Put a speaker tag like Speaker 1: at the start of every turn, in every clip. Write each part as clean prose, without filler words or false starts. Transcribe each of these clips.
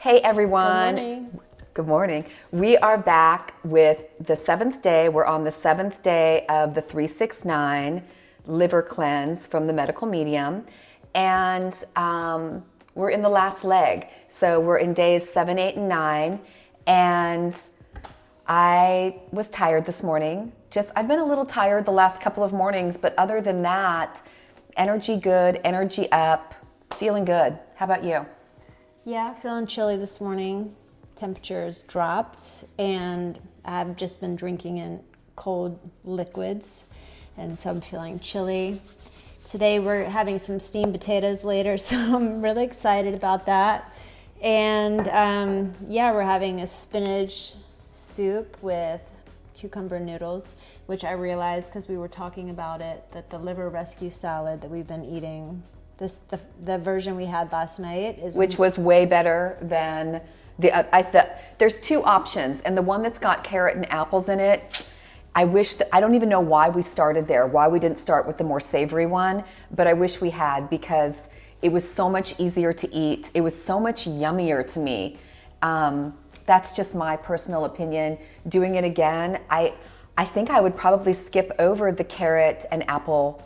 Speaker 1: Hey everyone.
Speaker 2: Good morning.
Speaker 1: Good morning. We are back with the seventh day. We're on the seventh day of the 369 liver cleanse from the medical medium. And we're in the last leg. So we're in days 7, 8, and 9. And I was tired this morning. I've been a little tired the last couple of mornings, but other than that, energy good, energy up, feeling good. How about you?
Speaker 2: Yeah, feeling chilly this morning. Temperatures dropped, and I've just been drinking in cold liquids, and so I'm feeling chilly. Today we're having some steamed potatoes later, so I'm really excited about that. And yeah, we're having a spinach soup with cucumber noodles, which I realized because we were talking about it, that the liver rescue salad that we've been eating, the version we had last night
Speaker 1: which was way better than there's two options, and the one that's got carrot and apples in it, I don't even know why we started there, why we didn't start with the more savory one, but I wish we had, because it was so much easier to eat. It was so much yummier to me. That's just my personal opinion. Doing it again, I think I would probably skip over the carrot and apple.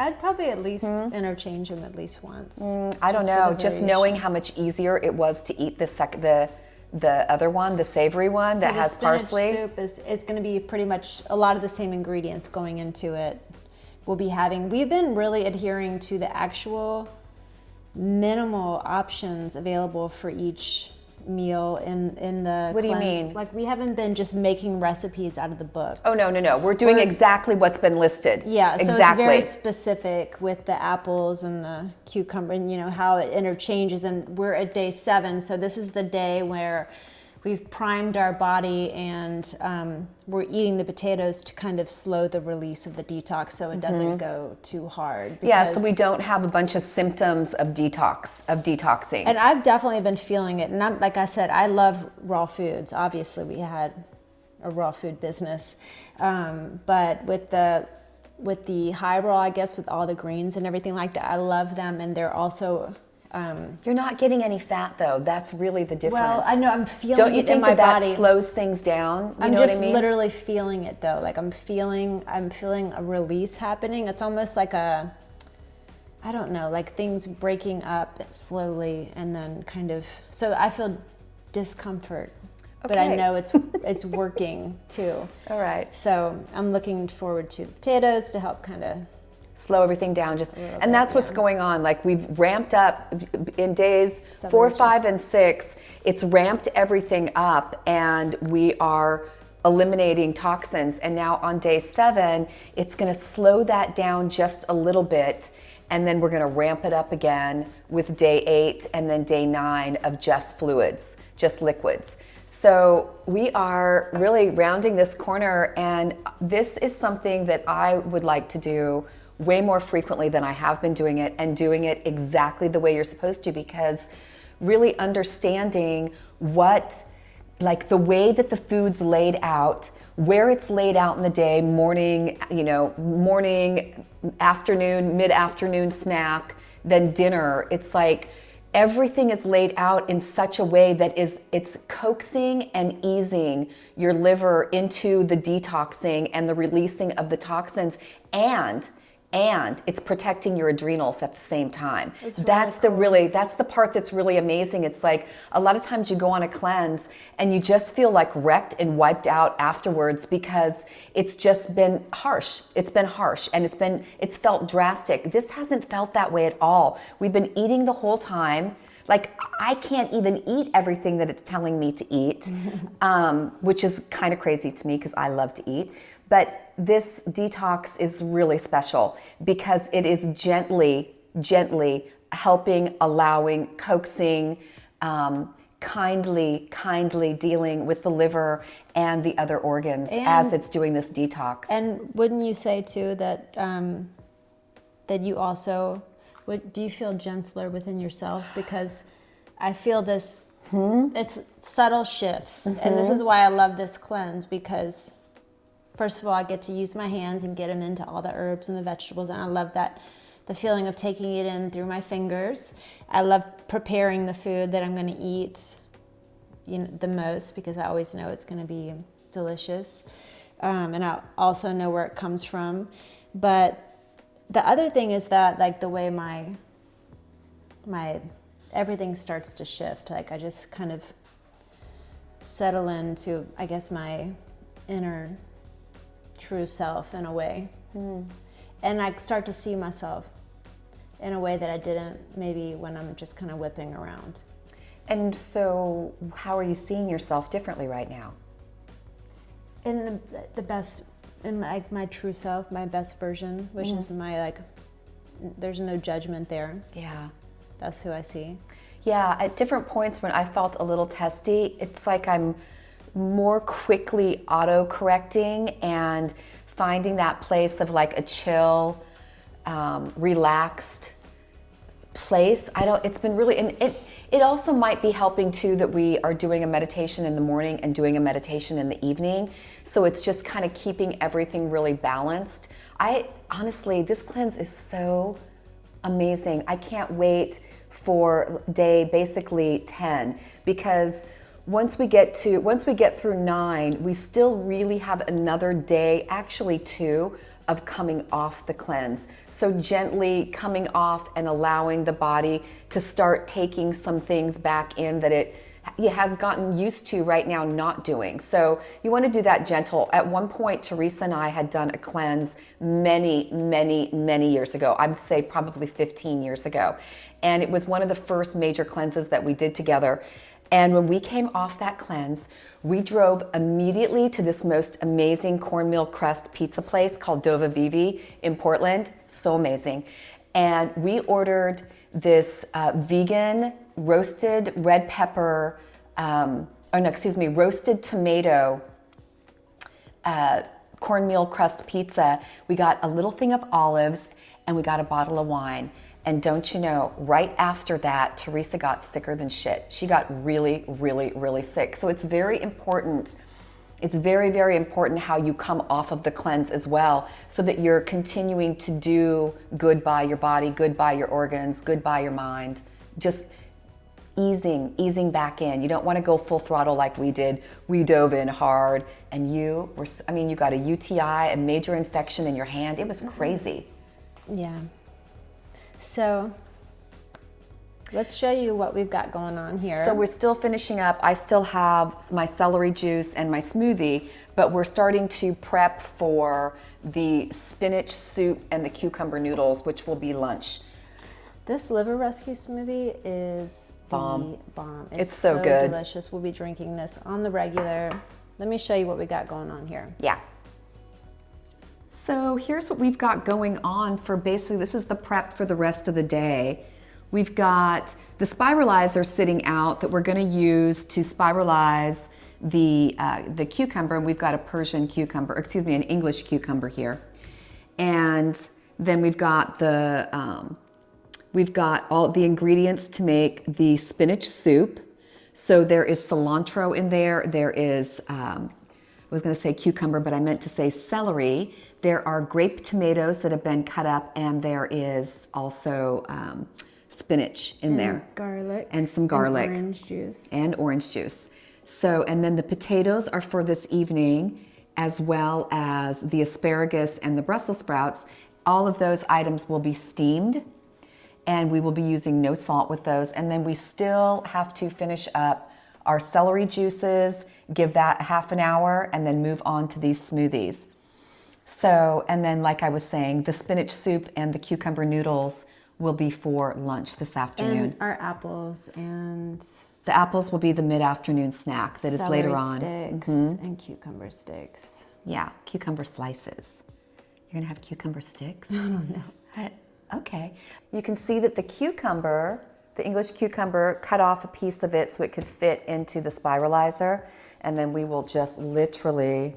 Speaker 2: I'd probably at least interchange them at least once.
Speaker 1: I don't know, just knowing how much easier it was to eat the other one, the savory one that has parsley.
Speaker 2: So the spinach soup is going to be pretty much a lot of the same ingredients going into it. We've been really adhering to the actual minimal options available for each meal in the
Speaker 1: What do you
Speaker 2: cleanse.
Speaker 1: mean?
Speaker 2: Like, we haven't been just making recipes out of the book.
Speaker 1: Oh, no. We're doing exactly what's been listed.
Speaker 2: Yeah, so
Speaker 1: exactly.
Speaker 2: it's very specific with the apples and the cucumber, and how it interchanges. And we're at day 7, so this is the day where we've primed our body, and we're eating the potatoes to kind of slow the release of the detox so it doesn't go too hard.
Speaker 1: Yeah, so we don't have a bunch of symptoms of detoxing.
Speaker 2: And I've definitely been feeling it. And like I said, I love raw foods. Obviously, we had a raw food business. But with the high raw, I guess, with all the greens and everything like that, I love them. And they're also...
Speaker 1: You're not getting any fat, though. That's really the difference.
Speaker 2: Well, I know, I'm feeling
Speaker 1: Don't you
Speaker 2: it
Speaker 1: think
Speaker 2: in my
Speaker 1: that
Speaker 2: body.
Speaker 1: slows things down?
Speaker 2: I'm just literally feeling it, though. Like, I'm feeling a release happening. It's almost like I don't know, like things breaking up slowly, and then kind of, so I feel discomfort. Okay. But I know it's working too.
Speaker 1: All right.
Speaker 2: So I'm looking forward to the potatoes to help kind of
Speaker 1: slow everything down, and that's what's going on. Like, we've ramped up in days 4, 5, and 6. It's ramped everything up, and we are eliminating toxins. And now on day 7, it's going to slow that down just a little bit, and then we're going to ramp it up again with day 8 and then day 9 of just fluids, just liquids. So we are really rounding this corner, and this is something that I would like to do way more frequently than I have been doing it, and doing it exactly the way you're supposed to, because really understanding the way that the food's laid out, where it's laid out in the day, morning, afternoon, mid-afternoon snack, then dinner. It's like everything is laid out in such a way that it's coaxing and easing your liver into the detoxing and the releasing of the toxins, and it's protecting your adrenals at the same time. That's the part that's really amazing. It's like a lot of times you go on a cleanse and you just feel like wrecked and wiped out afterwards, because it's just been harsh. It's been harsh, and it's felt drastic. This hasn't felt that way at all. We've been eating the whole time. Like, I can't even eat everything that it's telling me to eat, which is kind of crazy to me because I love to eat. But this detox is really special because it is gently helping, allowing, coaxing, kindly dealing with the liver and the other organs as it's doing this detox.
Speaker 2: And wouldn't you say too that that you also do you feel gentler within yourself? Because I feel this, it's subtle shifts. And this is why I love this cleanse, because first of all, I get to use my hands and get them into all the herbs and the vegetables. And I love that, the feeling of taking it in through my fingers. I love preparing the food that I'm going to eat the most because I always know it's going to be delicious. And I also know where it comes from. But the other thing is that like the way my everything starts to shift. Like I just kind of settle into, I guess, my inner true self in a way. And I start to see myself in a way that I didn't maybe when I'm just kind of whipping around.
Speaker 1: And so how are you seeing yourself differently right now?
Speaker 2: In the best, in my true self, my best version, which is my like, there's no judgment there.
Speaker 1: Yeah.
Speaker 2: That's who I see.
Speaker 1: Yeah, at different points when I felt a little testy, it's like I'm more quickly auto-correcting and finding that place of like a chill, relaxed place. It's been really, and it also might be helping too that we are doing a meditation in the morning and doing a meditation in the evening. So it's just kind of keeping everything really balanced. Honestly, this cleanse is so amazing. I can't wait for day basically 10 because once we get through 9, we still really have another day, actually 2, of coming off the cleanse. So gently coming off and allowing the body to start taking some things back in that it has gotten used to right now not doing. So you want to do that gentle. At one point, Teresa and I had done a cleanse many, many, many years ago. I'd say probably 15 years ago. And it was one of the first major cleanses that we did together. And when we came off that cleanse, we drove immediately to this most amazing cornmeal crust pizza place called Dova Vivi in Portland. So amazing. And we ordered this vegan roasted red pepper, roasted tomato cornmeal crust pizza. We got a little thing of olives and we got a bottle of wine. And don't you know, right after that, Teresa got sicker than shit. She got really, really, really sick. So it's very important. It's very, very important how you come off of the cleanse as well, so that you're continuing to do good by your body, good by your organs, good by your mind. Just easing back in. You don't want to go full throttle like we did. We dove in hard and you got a UTI, a major infection in your hand. It was crazy.
Speaker 2: Yeah. So let's show you what we've got going on here.
Speaker 1: So we're still finishing up. I still have my celery juice and my smoothie, but we're starting to prep for the spinach soup and the cucumber noodles, which will be lunch.
Speaker 2: This liver rescue smoothie is
Speaker 1: bomb.
Speaker 2: The bomb.
Speaker 1: It's so good.
Speaker 2: Delicious. We'll be drinking this on the regular. Let me show you what we got going on here.
Speaker 1: Yeah. So here's what we've got going on for basically, this is the prep for the rest of the day. We've got the spiralizer sitting out that we're going to use to spiralize the cucumber, and we've got a Persian cucumber, an English cucumber here. And then we've got all the ingredients to make the spinach soup. So there is cilantro in there. There is, I was going to say cucumber, but I meant to say celery. There are grape tomatoes that have been cut up, and there is also spinach in there.
Speaker 2: Garlic.
Speaker 1: And some garlic.
Speaker 2: And orange juice.
Speaker 1: And orange juice. So, and then the potatoes are for this evening, as well as the asparagus and the Brussels sprouts. All of those items will be steamed, and we will be using no salt with those. And then we still have to finish up our celery juices, give that half an hour, and then move on to these smoothies. So, and then like I was saying, the spinach soup and the cucumber noodles will be for lunch this afternoon.
Speaker 2: And our apples and...
Speaker 1: The apples will be the mid-afternoon snack that is later on.
Speaker 2: Celery sticks and cucumber sticks.
Speaker 1: Yeah, cucumber slices. You're gonna have cucumber sticks?
Speaker 2: I don't know.
Speaker 1: Okay. You can see that the cucumber, the English cucumber, cut off a piece of it so it could fit into the spiralizer. And then we will just literally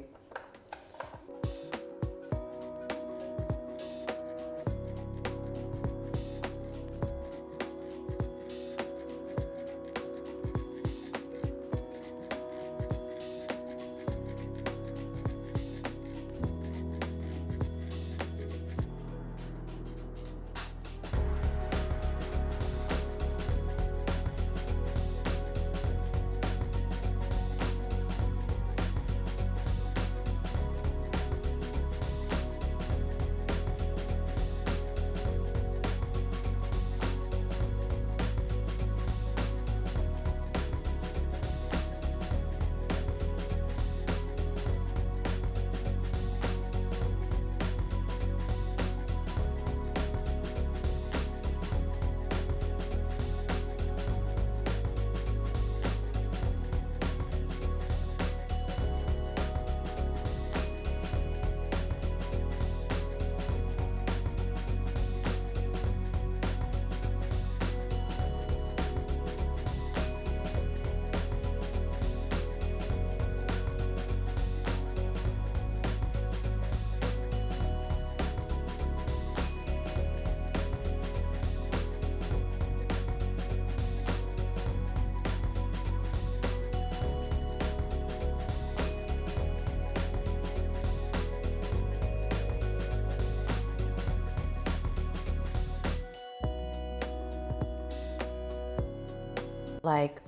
Speaker 1: like,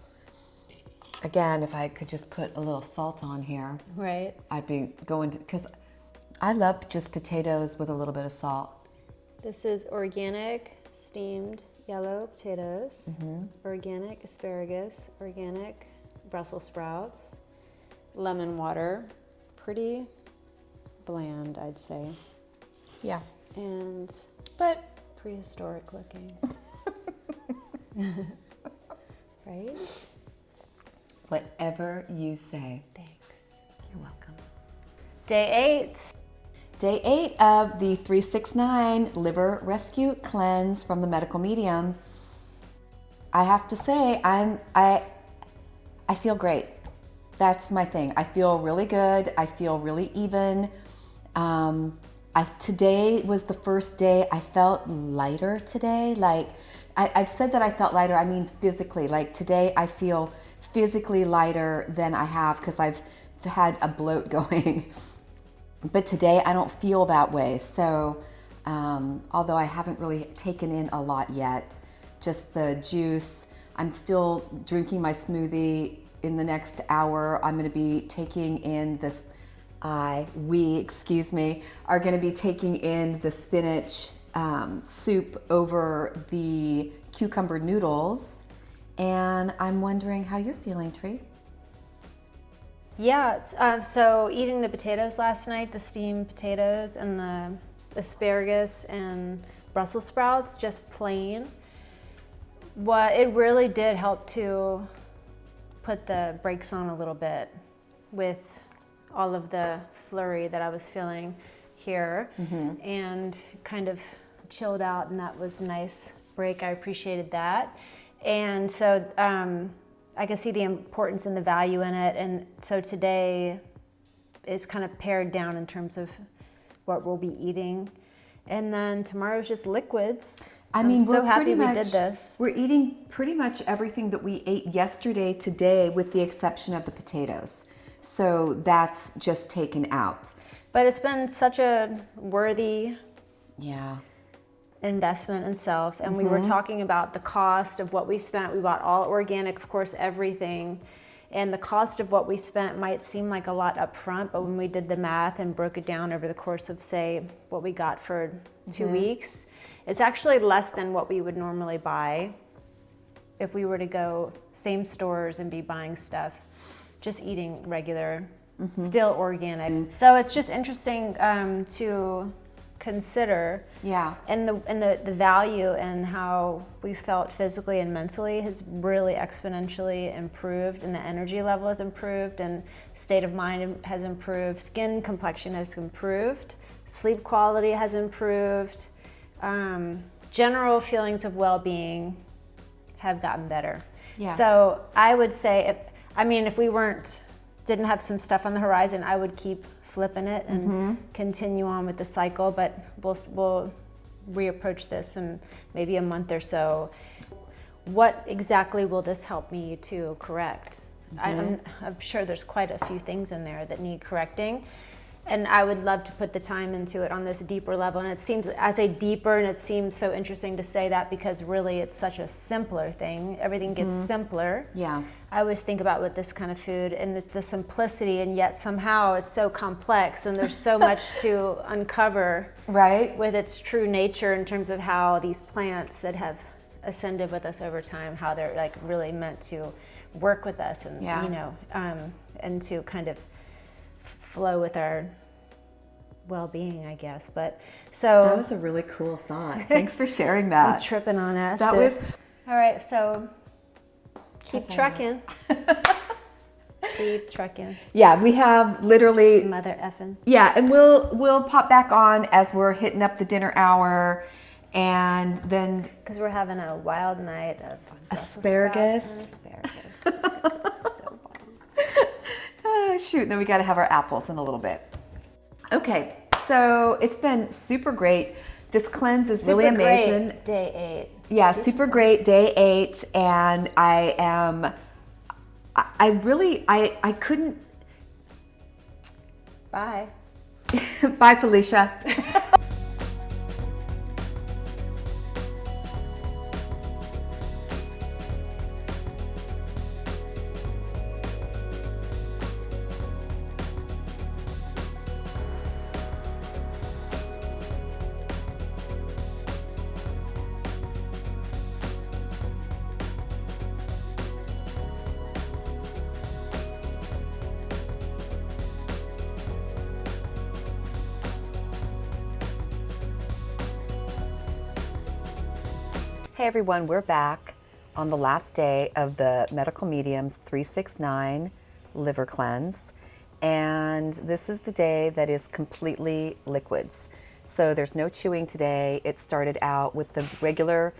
Speaker 1: again, if I could just put a little salt on here,
Speaker 2: Right.
Speaker 1: I'd be going to, because I love just potatoes with a little bit of salt.
Speaker 2: This is organic steamed yellow potatoes, organic asparagus, organic Brussels sprouts, lemon water, pretty bland, I'd say,
Speaker 1: Yeah.
Speaker 2: and
Speaker 1: But
Speaker 2: prehistoric looking. Right?
Speaker 1: whatever you say.
Speaker 2: Thanks.
Speaker 1: You're welcome.
Speaker 2: Day 8.
Speaker 1: Day 8 of the 369 Liver Rescue Cleanse from the Medical Medium. I have to say, I feel great. That's my thing. I feel really good. I feel really even. Today was the first day I felt lighter today. Like, I've said that I felt lighter. I mean physically. Like, today I feel physically lighter than I have because I've had a bloat going. But today I don't feel that way. So, although I haven't really taken in a lot yet, just the juice. I'm still drinking my smoothie. In the next hour, I'm going to be taking in this. We are going to be taking in the spinach soup over the cucumber noodles. And I'm wondering how you're feeling, Tree.
Speaker 2: Yeah, so eating the potatoes last night, the steamed potatoes and the asparagus and Brussels sprouts, just plain. It really did help to put the brakes on a little bit with all of the flurry that I was feeling here, and kind of chilled out, and that was a nice break. I appreciated that. And so I can see the importance and the value in it. And so today is kind of pared down in terms of what we'll be eating. And then tomorrow's just liquids. I'm so happy we did this.
Speaker 1: We're eating pretty much everything that we ate yesterday today, with the exception of the potatoes. So that's just taken out.
Speaker 2: But it's been such a worthy investment in self. And we were talking about the cost of what we spent. We bought all organic, of course, everything. And the cost of what we spent might seem like a lot up front, but when we did the math and broke it down over the course of, say, what we got for 2 weeks, it's actually less than what we would normally buy if we were to go same stores and be buying stuff, just eating regular, still organic. So it's just interesting to consider.
Speaker 1: Yeah.
Speaker 2: And the value and how we felt physically and mentally has really exponentially improved, and the energy level has improved, and state of mind has improved, skin complexion has improved, sleep quality has improved, general feelings of well-being have gotten better.
Speaker 1: Yeah.
Speaker 2: So I would say, if we didn't have some stuff on the horizon, I would keep flipping it and continue on with the cycle, but we'll reapproach this in maybe a month or so. What exactly will this help me to correct? I'm sure there's quite a few things in there that need correcting, and I would love to put the time into it on this deeper level. And it seems, I say deeper, and it seems so interesting to say that because really it's such a simpler thing. Everything gets simpler.
Speaker 1: Yeah.
Speaker 2: I always think about with this kind of food and the simplicity, and yet somehow it's so complex, and there's so much to uncover,
Speaker 1: right,
Speaker 2: with its true nature in terms of how these plants that have ascended with us over time, how they're like really meant to work with us, and and to kind of flow with our well-being, I guess. But so
Speaker 1: that was a really cool thought. Thanks for sharing that.
Speaker 2: I'm tripping on acid.
Speaker 1: That was
Speaker 2: all right. So keep trucking. Keep trucking.
Speaker 1: Yeah, we have literally
Speaker 2: Mother effing.
Speaker 1: Yeah, and we'll pop back on as we're hitting up the dinner hour, and then
Speaker 2: because we're having a wild night of
Speaker 1: asparagus.
Speaker 2: So bomb.
Speaker 1: Oh, shoot, then we got to have our apples in a little bit. Okay, so it's been super great. This cleanse is really amazing.
Speaker 2: Great. Day 8.
Speaker 1: Yeah, super great, day 8, and I couldn't.
Speaker 2: Bye.
Speaker 1: Bye, Felicia. Hey everyone, we're back on the last day of the Medical Medium's 369 liver cleanse. And this is the day that is completely liquids. So there's no chewing today. It started out with the regular,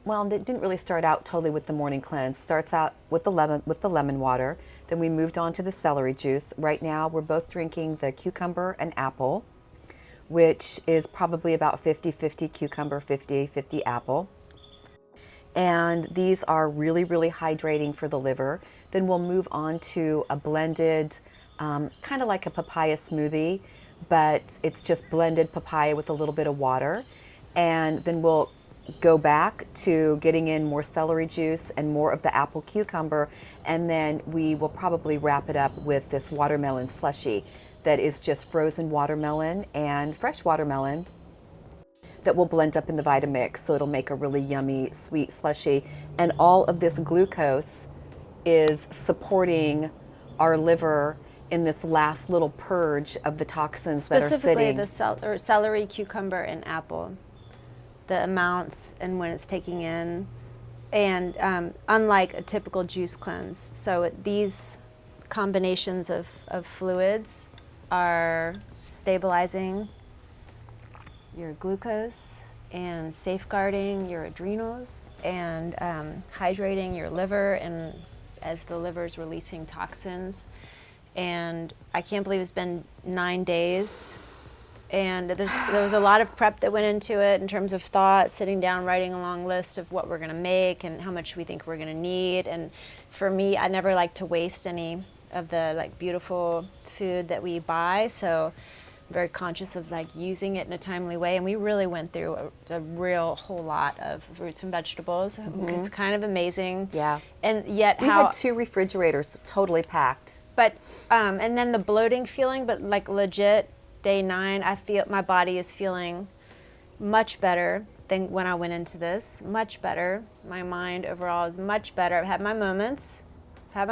Speaker 1: well, it didn't really start out totally with the morning cleanse. Starts out with the lemon water. Then we moved on to the celery juice. Right now we're both drinking the cucumber and apple, which is probably about 50-50 cucumber, 50-50 apple. And these are really, really hydrating for the liver. Then we'll move on to a blended, kind of like a papaya smoothie, but it's just blended papaya with a little bit of water. And then we'll go back to getting in more celery juice and more of the apple cucumber. And then we will probably wrap it up with this watermelon slushie that is just frozen watermelon and fresh watermelon that will blend up in the Vitamix, so it'll make a really yummy, sweet slushie. And all of this glucose is supporting our liver in this last little purge of the toxins that are sitting.
Speaker 2: Specifically the celery, cucumber, and apple. The amounts and when it's taking in. And unlike a typical juice cleanse. So these combinations of fluids are stabilizing your glucose and safeguarding your adrenals and hydrating your liver, and as the liver is releasing toxins. And I can't believe it's been 9 days, and there was a lot of prep that went into it in terms of thought, sitting down, writing a long list of what we're going to make and how much we think we're going to need. And for me, I never like to waste any of the beautiful food that we buy, so very conscious of using it in a timely way. And we really went through a real whole lot of fruits and vegetables. Mm-hmm. It's kind of amazing.
Speaker 1: Yeah.
Speaker 2: And yet
Speaker 1: we had 2 refrigerators totally packed.
Speaker 2: But and then the bloating feeling, but legit day 9, I feel my body is feeling much better than when I went into this. Much better. My mind overall is much better. I've had my moments. That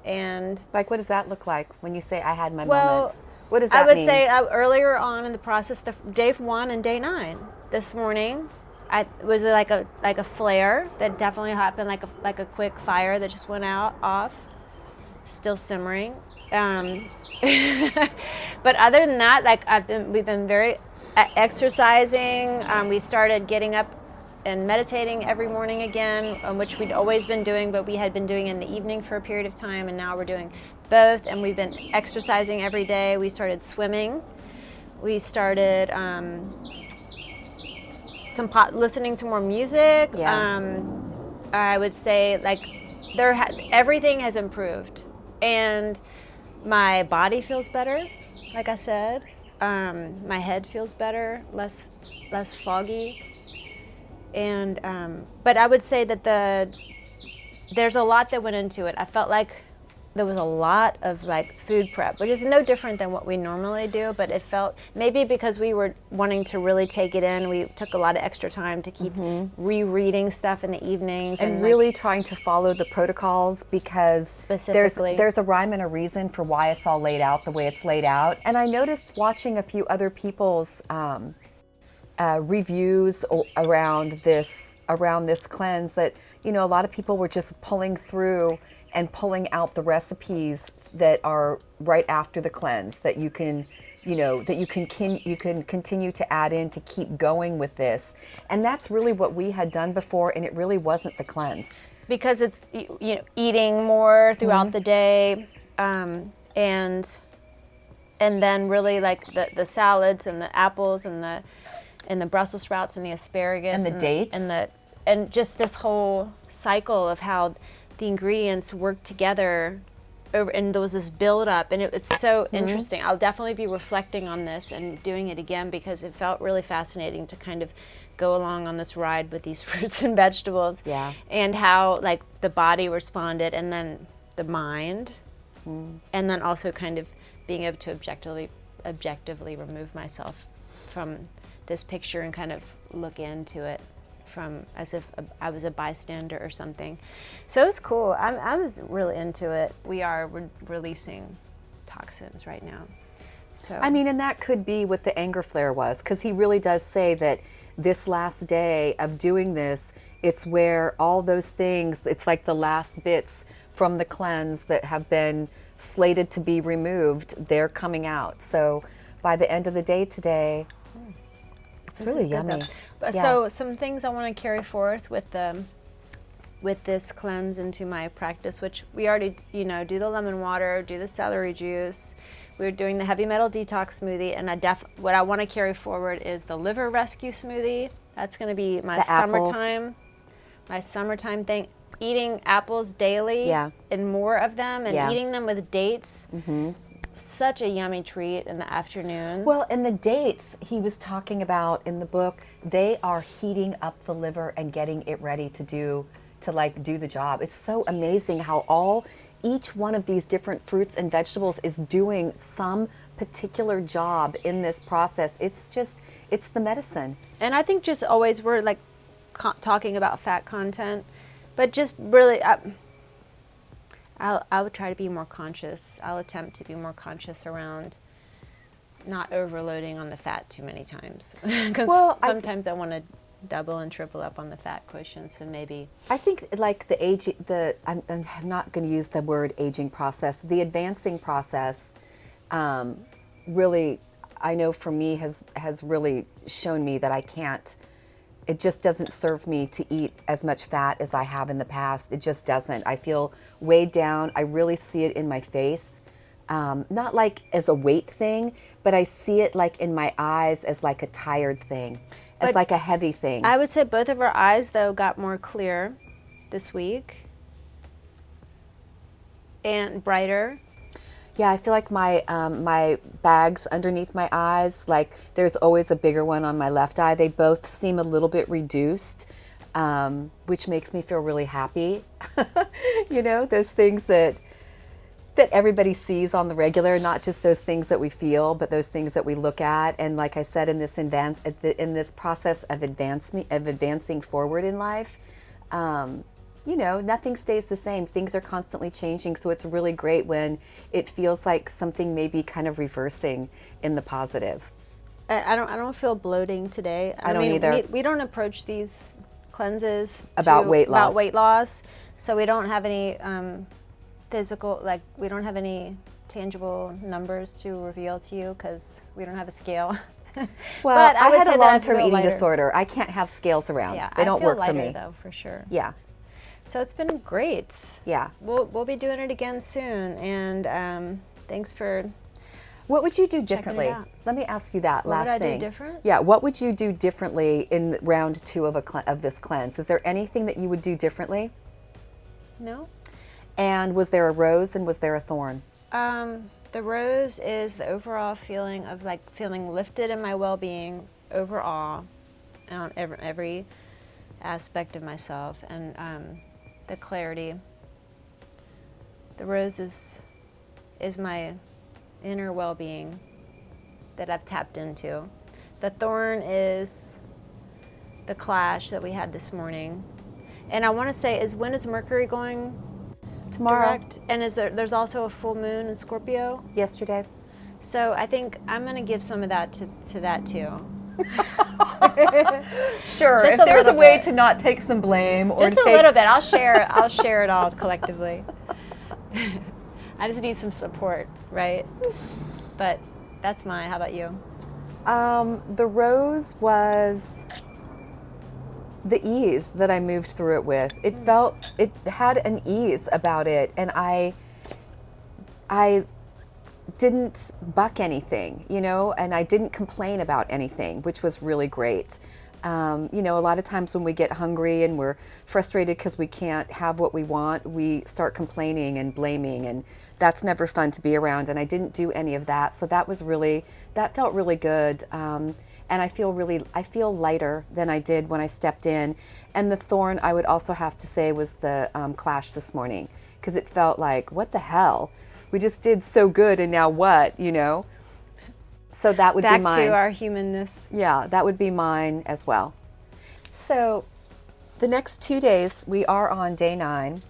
Speaker 2: and
Speaker 1: what does that look like when you say I had my moments? What does that mean?
Speaker 2: I would say earlier on in the process, day 1 and day 9. This morning, it was like a flare that definitely happened, like a quick fire that just went off, still simmering. But other than that, we've been very exercising. We started getting up and meditating every morning again, which we'd always been doing, but we had been doing in the evening for a period of time, and now we're doing both. And we've been exercising every day. We started swimming. We started listening to more music.
Speaker 1: Yeah.
Speaker 2: I would say everything has improved, and my body feels better. Like I said, my head feels better, less foggy. And but I would say that there's a lot that went into it. I felt like there was a lot of food prep, which is no different than what we normally do, but it felt, maybe because we were wanting to really take it in, we took a lot of extra time to keep rereading stuff in the evenings.
Speaker 1: And really trying to follow the protocols, because there's a rhyme and a reason for why it's all laid out the way it's laid out. And I noticed watching a few other people's reviews around this cleanse that a lot of people were just pulling through and pulling out the recipes that are right after the cleanse that you can continue to add in to keep going with this. And that's really what we had done before, and it really wasn't the cleanse,
Speaker 2: because it's eating more throughout the day, and then really the salads and the apples and the Brussels sprouts and the asparagus
Speaker 1: and the dates
Speaker 2: and just this whole cycle of how the ingredients work together, and there was this build up, and it's so interesting. I'll definitely be reflecting on this and doing it again, because it felt really fascinating to kind of go along on this ride with these fruits and vegetables.
Speaker 1: Yeah.
Speaker 2: And how the body responded, and then the mind, and then also kind of being able to objectively remove myself from this picture and kind of look into it from as if I was a bystander or something. So it was cool. I was really into it. We are releasing toxins right now. So
Speaker 1: I mean, and that could be what the anger flare was, because he really does say that this last day of doing this, it's where all those things, it's like the last bits from the cleanse that have been slated to be removed, they're coming out. So by the end of the day today, it's
Speaker 2: this
Speaker 1: really
Speaker 2: is good,
Speaker 1: yummy.
Speaker 2: though. But
Speaker 1: Yeah.
Speaker 2: So some things I want to carry forth with this cleanse into my practice, which we already, do the lemon water, do the celery juice. We're doing the heavy metal detox smoothie, and what I want to carry forward is the liver rescue smoothie. That's going to be my
Speaker 1: The apples.
Speaker 2: summertime thing. Eating apples daily,
Speaker 1: Yeah.
Speaker 2: and more of them, and
Speaker 1: Yeah.
Speaker 2: eating them with dates. Such a yummy treat in the afternoon.
Speaker 1: Well, and the dates he was talking about in the book, they are heating up the liver and getting it ready to do the job. It's so amazing how each one of these different fruits and vegetables is doing some particular job in this process. It's the medicine.
Speaker 2: And I think just always we're like talking about fat content, but just really, I would try to be more conscious. I'll attempt to be more conscious around not overloading on the fat too many times. Because sometimes I want to double and triple up on the fat quotients, and maybe.
Speaker 1: I think like I'm not going to use the word aging process. The advancing process, really, I know for me has really shown me that I can't. It just doesn't serve me to eat as much fat as I have in the past. It just doesn't. I feel weighed down. I really see it in my face. Not like as a weight thing, but I see it like in my eyes as like a tired thing, as like a heavy thing.
Speaker 2: I would say both of our eyes, though, got more clear this week and brighter.
Speaker 1: Yeah, I feel like my my bags underneath my eyes, like there's always a bigger one on my left eye. They both seem a little bit reduced, which makes me feel really happy. Those things that everybody sees on the regular, not just those things that we feel, but those things that we look at. And like I said, in this process of advancing forward in life, nothing stays the same. Things are constantly changing. So it's really great when it feels like something may be kind of reversing in the positive.
Speaker 2: I don't feel bloating today.
Speaker 1: I don't either.
Speaker 2: We don't approach these cleanses
Speaker 1: About weight loss.
Speaker 2: So we don't have any physical, like we don't have any tangible numbers to reveal to you because we don't have a scale.
Speaker 1: Well,
Speaker 2: but
Speaker 1: I had a
Speaker 2: say that
Speaker 1: long-term
Speaker 2: feel
Speaker 1: eating
Speaker 2: lighter.
Speaker 1: disorder. I can't have scales around.
Speaker 2: Yeah,
Speaker 1: they don't work
Speaker 2: lighter,
Speaker 1: for me.
Speaker 2: though, for sure.
Speaker 1: Yeah.
Speaker 2: So it's been great.
Speaker 1: Yeah.
Speaker 2: We'll be doing it again soon, and thanks for.
Speaker 1: What would you do differently?
Speaker 2: out.
Speaker 1: Let me ask you that last
Speaker 2: What would I
Speaker 1: thing.
Speaker 2: do different?
Speaker 1: Yeah. What would you do differently in round 2 of this cleanse? Is there anything that you would do differently?
Speaker 2: No.
Speaker 1: And was there a rose and was there a thorn?
Speaker 2: The rose is the overall feeling of like feeling lifted in my well-being overall, on every aspect of myself, and the clarity. The rose is my inner well-being that I've tapped into. The thorn is the clash that we had this morning. And I want to say, when is Mercury going
Speaker 1: Tomorrow.
Speaker 2: direct? And there's also a full moon in Scorpio?
Speaker 1: Yesterday.
Speaker 2: So I think I'm going to give some of that to that too.
Speaker 1: Sure.
Speaker 2: Just
Speaker 1: If
Speaker 2: a
Speaker 1: there's a
Speaker 2: little
Speaker 1: way
Speaker 2: bit.
Speaker 1: to not take some blame or
Speaker 2: Just a
Speaker 1: take
Speaker 2: little bit. I'll share it all collectively. I just need some support, right? But that's mine. How about you?
Speaker 1: The rose was the ease that I moved through it with. It had an ease about it, and I didn't buck anything, and I didn't complain about anything, which was really great. A lot of times when we get hungry and we're frustrated because we can't have what we want, we start complaining and blaming, and that's never fun to be around. And I didn't do any of that, so that felt really good. And I feel lighter than I did when I stepped in. And the thorn, I would also have to say, was the clash this morning, because it felt like, what the hell? We just did so good, and now what? So that would be mine.
Speaker 2: Back to our humanness.
Speaker 1: Yeah, that would be mine as well. So the next 2 days, we are on day 9.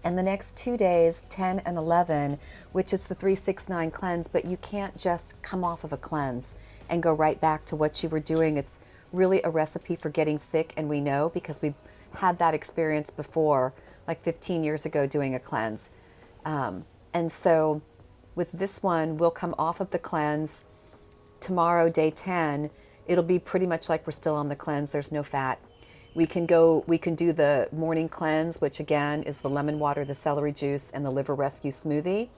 Speaker 1: And the next 2 days, 10 and 11, which is the 369 cleanse, but you can't just come off of a cleanse and go right back to what you were doing. It's really a recipe for getting sick, and we know because we had that experience before, like 15 years ago, doing a cleanse. And so with this one, we'll come off of the cleanse tomorrow, day 10. It'll be pretty much like we're still on the cleanse. There's no fat. We can do the morning cleanse, which again is the lemon water, the celery juice, and the liver rescue smoothie.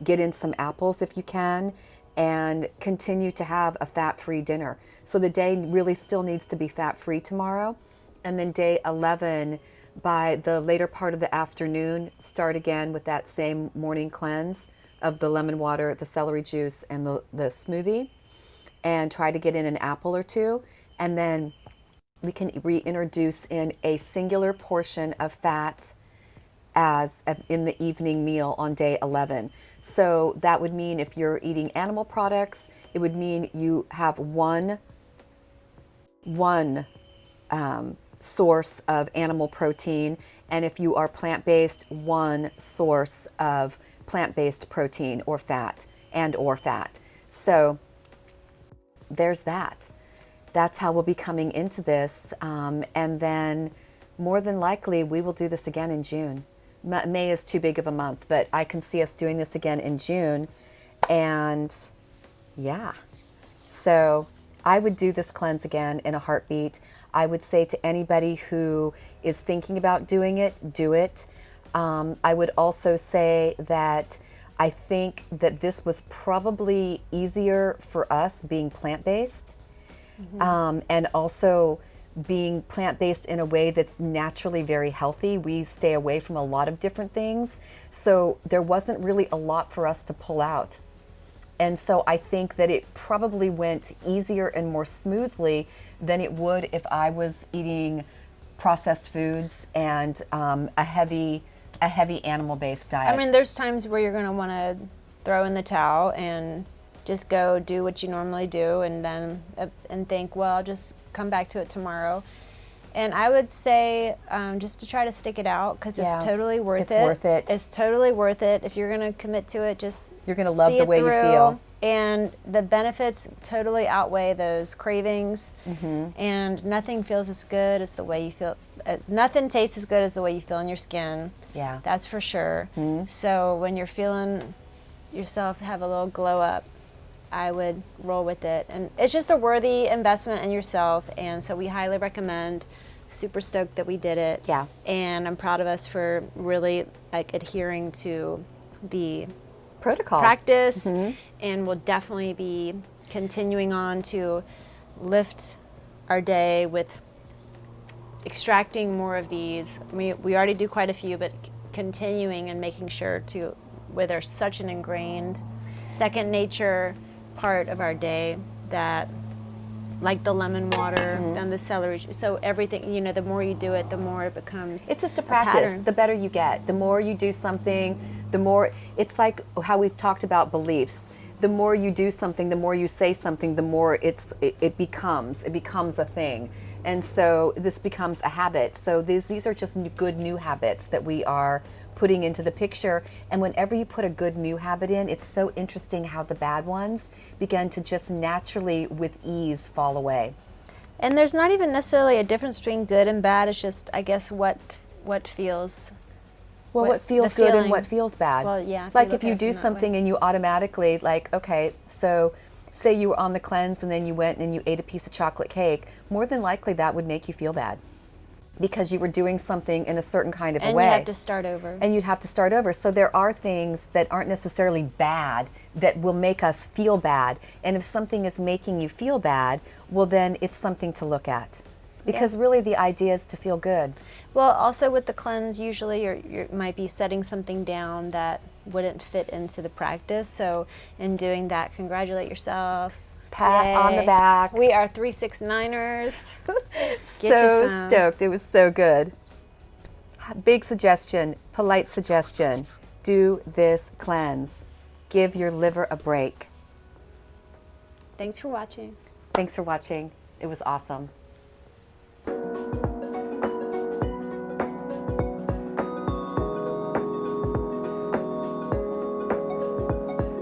Speaker 1: Get in some apples if you can, and continue to have a fat-free dinner. So the day really still needs to be fat-free tomorrow. And then day 11, by the later part of the afternoon, start again with that same morning cleanse of the lemon water, the celery juice, and the smoothie, and try to get in an apple or two. And then we can reintroduce in a singular portion of fat as in the evening meal on day 11. So that would mean if you're eating animal products, it would mean you have one source of animal protein, and if you are plant-based, one source of plant-based protein or fat or fat. So there's that. That's how we'll be coming into this. And then more than likely, we will do this again in June. May is too big of a month, but I can see us doing this again in June. And yeah, so I would do this cleanse again in a heartbeat. I would say to anybody who is thinking about doing it, do it. I would also say that I think that this was probably easier for us being plant-based. And also being plant-based in a way that's naturally very healthy. We stay away from a lot of different things. So there wasn't really a lot for us to pull out. And so I think that it probably went easier and more smoothly than it would if I was eating processed foods and a heavy animal-based diet.
Speaker 2: I mean, there's times where you're going to want to throw in the towel and just go do what you normally do, and then and think, well, I'll just come back to it tomorrow. And I would say just to try to stick it out, because it's totally worth it.
Speaker 1: It's worth it.
Speaker 2: It's totally worth it. If you're going to commit to it, just
Speaker 1: you're going to love the way you feel.
Speaker 2: And the benefits totally outweigh those cravings. And nothing feels as good as the way you feel. Nothing tastes as good as the way you feel in your skin.
Speaker 1: Yeah.
Speaker 2: That's for sure. So when you're feeling yourself have a little glow up, I would roll with it. And it's just a worthy investment in yourself. And so we highly recommend. Super stoked that we did it.
Speaker 1: Yeah.
Speaker 2: And I'm proud of us for really adhering to the
Speaker 1: protocol
Speaker 2: practice. And we'll definitely be continuing on to lift our day with extracting more of these. We already do quite a few, but continuing and making sure to, where there's such an ingrained second nature part of our day, that like the lemon water and the celery. So everything, the more you do it, the more it becomes.
Speaker 1: It's just a practice. The better you get. The more you do something, the more, it's like how we've talked about beliefs. The more you do something, the more you say something, the more it becomes a thing. And so this becomes a habit. So these are just good new habits that we are putting into the picture. And whenever you put a good new habit in, it's so interesting how the bad ones begin to just naturally, with ease, fall away.
Speaker 2: And there's not even necessarily a difference between good and bad. It's just, I guess, what feels.
Speaker 1: Well, what feels good and what feels bad.
Speaker 2: Well, yeah.
Speaker 1: Like if you do something and you automatically, like, okay, so say you were on the cleanse and then you went and you ate a piece of chocolate cake, more than likely that would make you feel bad because you were doing something in a certain kind of a way.
Speaker 2: And you have to start over.
Speaker 1: And you'd have to start over. So there are things that aren't necessarily bad that will make us feel bad. And if something is making you feel bad, well, then it's something to look at. Because really the idea is to feel good.
Speaker 2: Well, also with the cleanse, usually you might be setting something down that wouldn't fit into the practice. So in doing that, congratulate yourself.
Speaker 1: Pat on the back.
Speaker 2: We are 369ers.
Speaker 1: So stoked. It was so good. Big suggestion, polite suggestion. Do this cleanse. Give your liver a break.
Speaker 2: Thanks for watching.
Speaker 1: Thanks for watching. It was awesome.